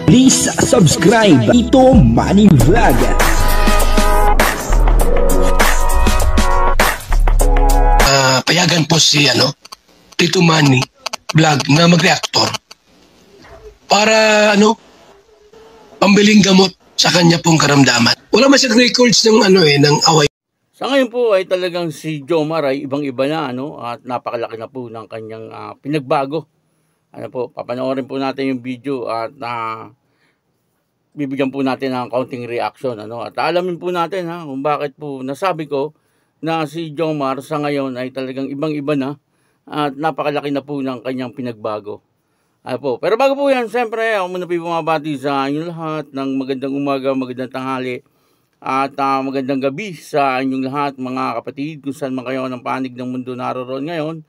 Please subscribe Tito Manny Vlog. Payagan po si Tito Manny Vlog na mag-reactor para pambiling gamot sa kanya pong karamdaman. Wala man siyang records ng ng away. Sa ngayon po ay talagang si Jomar ay ibang-iba na at napakalaki na po ng kanyang pinagbago. Papanoorin po natin yung video at bibigyan po natin ng kaunting reaction at alamin po natin kung bakit po nasabi ko na si Jomar sa ngayon ay talagang ibang-iba na at napakalaki na po ng kanyang pinagbago. Pero bago po yan, siyempre ako muna po bumabati sa inyong lahat ng magandang umaga, magandang tanghali at magandang gabi sa inyong lahat mga kapatid kung saan man kayo ng panig ng mundo naroon ngayon.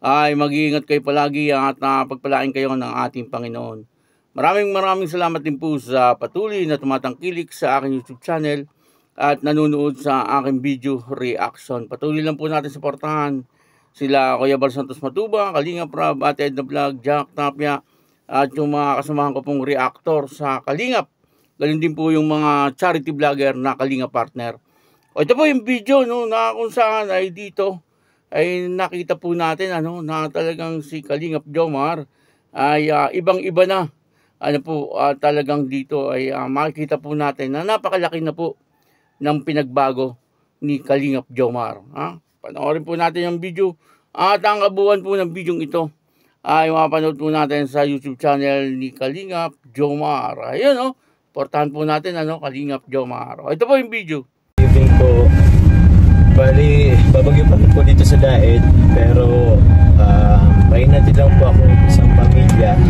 Ay mag-iingat kayo palagi at pagpalain kayo ng ating Panginoon. Maraming salamat din po sa patuloy na tumatangkilik sa aking YouTube channel at nanonood sa aking video reaction. Patuloy lang po natin suportahan sila Kuya Bal Santos Matuba, Kalinga Prab, Ate Edna Vlog, Jack Tapia at yung mga kasamahan ko pong reactor sa Kalingap. Ganun din po yung mga charity vlogger na Kalinga partner. Ito po yung video na kung saan ay dito ay nakita po natin na talagang si Kalingap Jomar ay ibang-iba na. Talagang dito ay makikita po natin na napakalaki na po ng pinagbago ni Kalingap Jomar. Panoorin po natin yung video at ang kabuuan po ng video ito ay mapanood po natin sa YouTube channel ni Kalingap Jomar. Ayun portahan po natin Kalingap Jomar. Ito po yung video. Evening po. Bali, babagyo pa po dito sa Daet, pero may natin lang po akong isang pamilya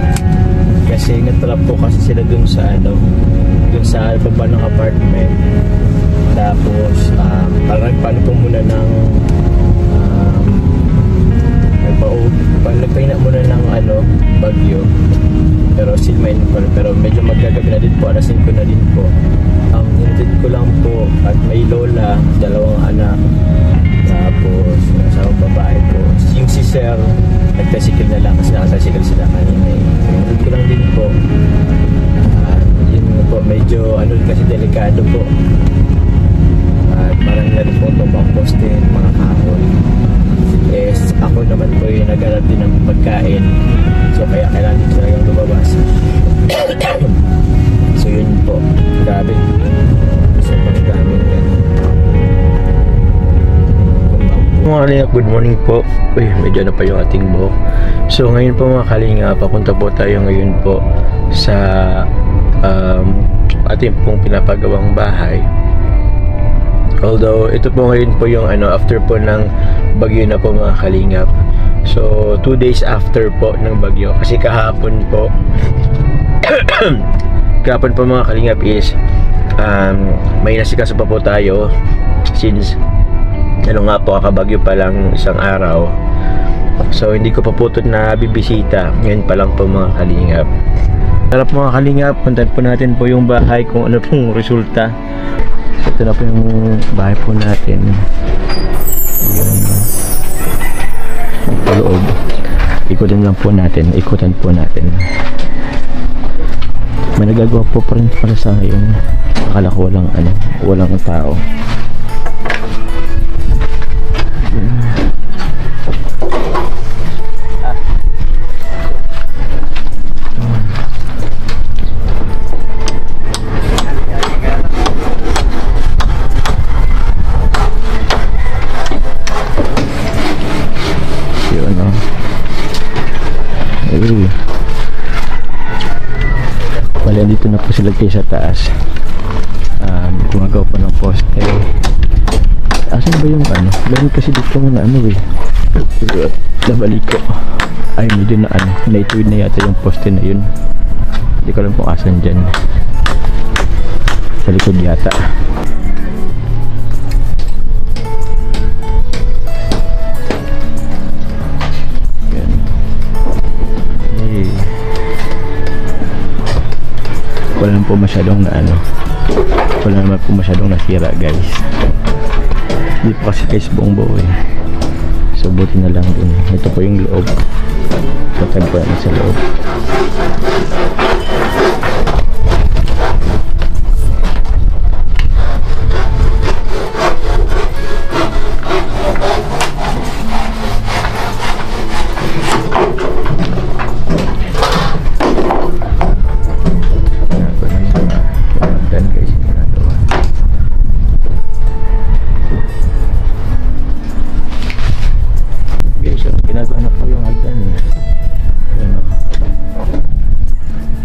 kasi natrap po kasi sila dun sa baba ng apartment. Tapos parang nagpaano po muna ng nagpahinga muna ng bagyo, pero still may pero medyo magagabi na din po, alas 5 na din po. Ang hinatid ko lang po at may lola, dalawang anak, tapos isang babae po. Yung si Sir nagtasikil na lang kasi nakatasikil sila kanina. Hinatid ko lang din po. Yun po, medyo kasi delikado po. At marami na rin po tumbang poste, mga kahoy. Ako naman po yung nag-alap din ng pagkain, so kaya kailangan din talagang lumabas. So yun po, grabe. So pagdami yan. Mga Kalingap, good morning po. Medyo na pa yung ating buhok. So ngayon po mga Kalingap, papunta po tayo ngayon po sa ating pong pinapagawang bahay. Although ito po ngayon po yung after po ng bagyo na po mga Kalingap. So 2 days after po ng bagyo, kasi kahapon po kahapon po mga Kalingap is may nasikaso pa po tayo since nga po kakabagyo pa lang isang araw. So hindi ko pa po ito na bibisita, ngayon pa lang po mga Kalingap. Tara po mga Kalingap, puntahan po natin po yung bahay kung ano pong resulta. Ito na po yung bahay po natin. Ayan. Loob. Ikutan lang po natin. Ikutan po natin. May nagagawa po pa rin para sa ngayon. Akala ko walang tao. Bali, dito na po sila kayo sa taas. Gumagawa pa ng poste. Asan ba yung meron kasi dito mga nabalik ko. Ay, medyo na naituwid na yata yung poste na yun. Hindi ko alam kung asan dyan. Sa likod yata. Wala naman po masyadong wala naman po masyadong nasira guys. Hindi po kasi guys buong buo so buti na lang din. Ito po yung loob. Patag po yan sa loob.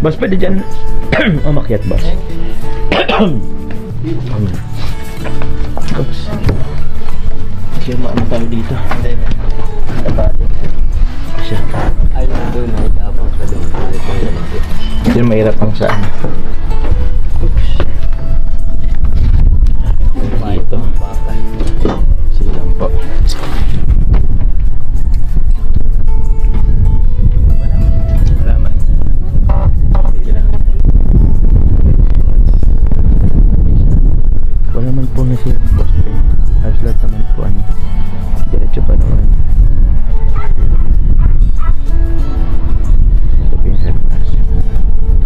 Boss, pwede dyan umakyat, boss. Oops. Kasi ano tayo dito? Hindi na. Nabali na. Siya. Ay, nandun. Ay, tapos ka doon. Hindi mahirap ang saan. Oops. Dito. Silang po. Salamat. Sige lang. Wala man po nasirang poste. Halos lahat naman po ano. Diretso pa naman. Ito po yung headmask.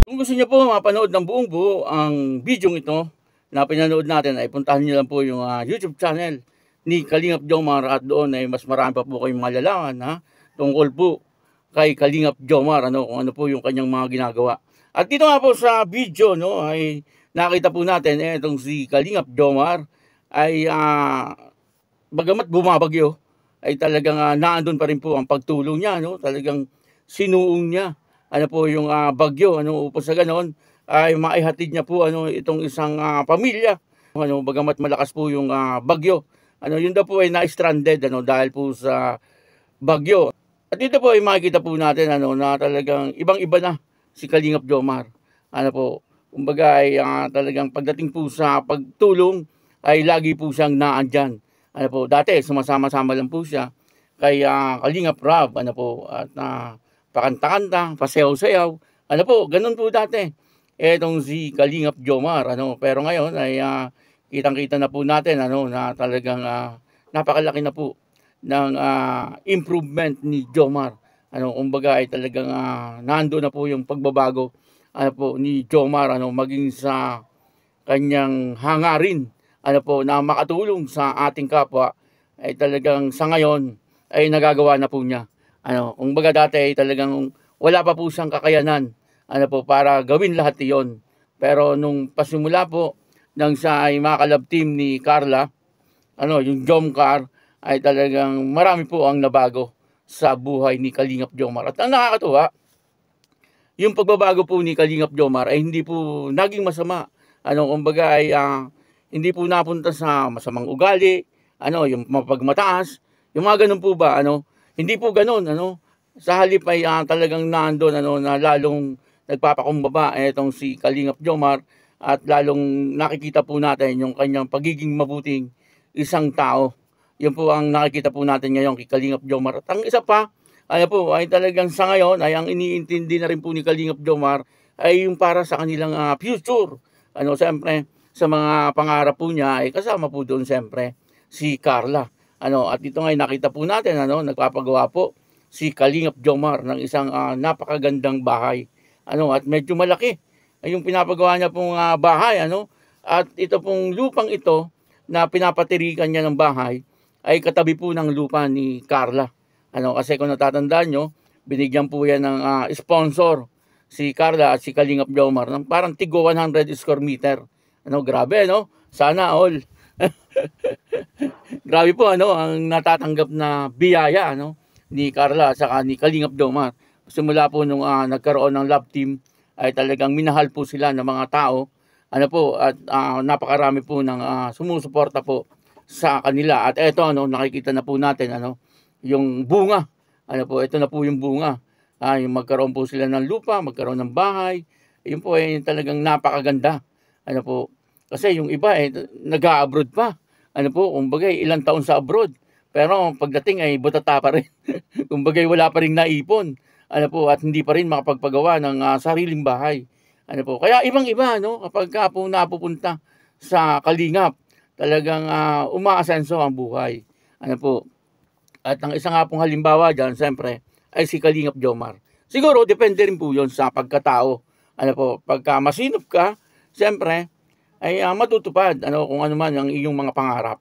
Kung gusto niyo po mapanood ng buong buo ang video ito na pinanood natin, ay puntahan niyo lang po yung YouTube channel ni Kalingap Jomar, at doon ay mas marami pa po kayong malalaman tungkol po kay Kalingap Jomar, kung ano po yung kanyang mga ginagawa. At dito nga po sa video ay nakita po natin itong si Kalingap Jomar ay bagamat bumabagyo ay talagang naandun pa rin po ang pagtulong niya, talagang sinuong niya po yung bagyo, upang sa ganon ay maihatid niya po itong isang pamilya, bagamat malakas po yung bagyo, yun daw po ay na-stranded dahil po sa bagyo. At dito po ay makikita po natin na talagang ibang-iba na si Kalingap Jomar. Kumbaga ay talagang pagdating po sa pagtulong ay lagi po siyang naandyan. Dati sumasama-sama lang po siya kay Kalingap Rob, at pakanta-kanta, pasayaw-sayaw, ganun po dati. Etong si Kalingap Jomar, pero ngayon ay kitang-kita na po natin na talagang napakalaki na po ng improvement ni Jomar. Kumbaga ay talagang nandoon na po yung pagbabago ni Jomar, maging sa kanyang hangarin na makatulong sa ating kapwa, ay talagang sa ngayon ay nagagawa na po niya. Kumbaga dati ay talagang wala pa po siyang kakayanan para gawin lahat iyon. Pero nung pasimula po nang siya ay makalab team ni Carla, yung Jomcar, ay talagang marami po ang nabago sa buhay ni Kalingap Jomar. At ang nakakatuwa, yung pagbabago po ni Kalingap Jomar ay hindi po naging masama. Kumbaga ay hindi po napunta sa masamang ugali, yung mapagmataas, yung mga ganun po ba, hindi po ganun, sa halip ay talagang nandoon, na lalong nagpapakumbaba itong si Kalingap Jomar, at lalong nakikita po natin yung kanyang pagiging mabuting isang tao. Yun po ang nakikita po natin ngayon kay Kalingap Jomar. At ang isa pa, ay talagang sa ngayon ay ang iniintindi na rin po ni Kalingap Jomar ay yung para sa kanilang future. Siyempre, sa mga pangarap po niya ay kasama po doon siyempre si Carla. At ito nga nakita po natin, nagpapagawa po si Kalingap Jomar ng isang napakagandang bahay. At medyo malaki yung pinapagawa niya pong bahay. At ito pong lupang ito na pinapatirikan niya ng bahay ay katabi po ng lupa ni Carla. Kasi kung natatandaan nyo, binigyan po yan ng sponsor si Carla at si Kalingap Jomar ng parang tigo 100 square meter. Grabe, sana all. Grabe po ang natatanggap na biyaya ni Carla at saka ni Kalingap Jomar. Simula po nung nagkaroon ng love team ay talagang minahal po sila ng mga tao. At napakarami po ng sumusuporta po sa kanila. At eto nakikita na po natin yung bunga. Ito na po yung bunga. Yung magkaroon po sila ng lupa, magkaroon ng bahay. Yun po ay talagang napakaganda. Kasi yung iba nag-a-abroad pa. Kumbaga ilang taon sa abroad. Pero pagdating ay butata pa rin. Kumbaga wala pa rin naipon. At hindi pa rin makapagpagawa ng sariling bahay. Kaya ibang-iba kapag po napupunta sa Kalingap, talagang umaasenso ang buhay. At ang isa nga pong halimbawa dyan, siyempre, ay si Kalingap Jomar. Siguro, depende rin po yun sa pagkatao. Pagka masinop ka, siyempre, ay matutupad kung ano man ang iyong mga pangarap.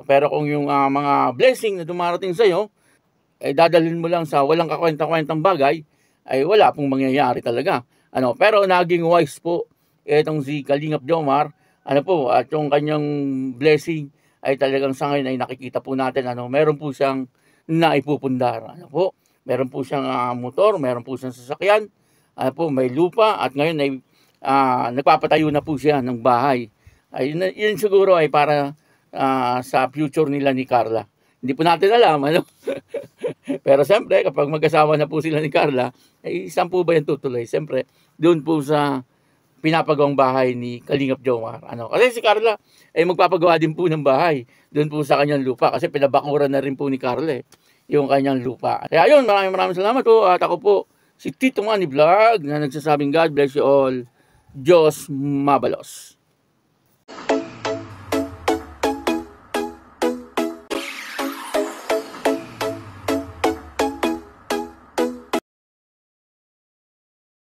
Pero kung yung mga blessing na dumarating sa iyo, ay dadalhin mo lang sa walang kakwenta-kwentang bagay, ay wala pong mangyayari talaga. Pero naging wise po itong si Kalingap Jomar, at yung kanyang blessing ay talagang sa ngayon ay nakikita po natin, meron po siyang naipupundar. Meron po siyang motor, meron po siyang sasakyan, po, may lupa at ngayon ay nagpapatayo na po siya ng bahay. Yun siguro ay para sa future nila ni Carla. Hindi po natin alam, ano? Pero siyempre, kapag magkasama na po sila ni Carla, ay saan po ba yan tutuloy? Siyempre, doon po sa pinapagawang bahay ni Kalingap Jomar. Ano? Kasi si Carla ay magpapagawa din po ng bahay doon po sa kanyang lupa kasi pinabakuran na rin po ni Carla yung kanyang lupa. Kaya yun, maraming salamat po. At ako po, si Tito Manny Vlog na nagsasabing God bless you all. Diyos mabalos.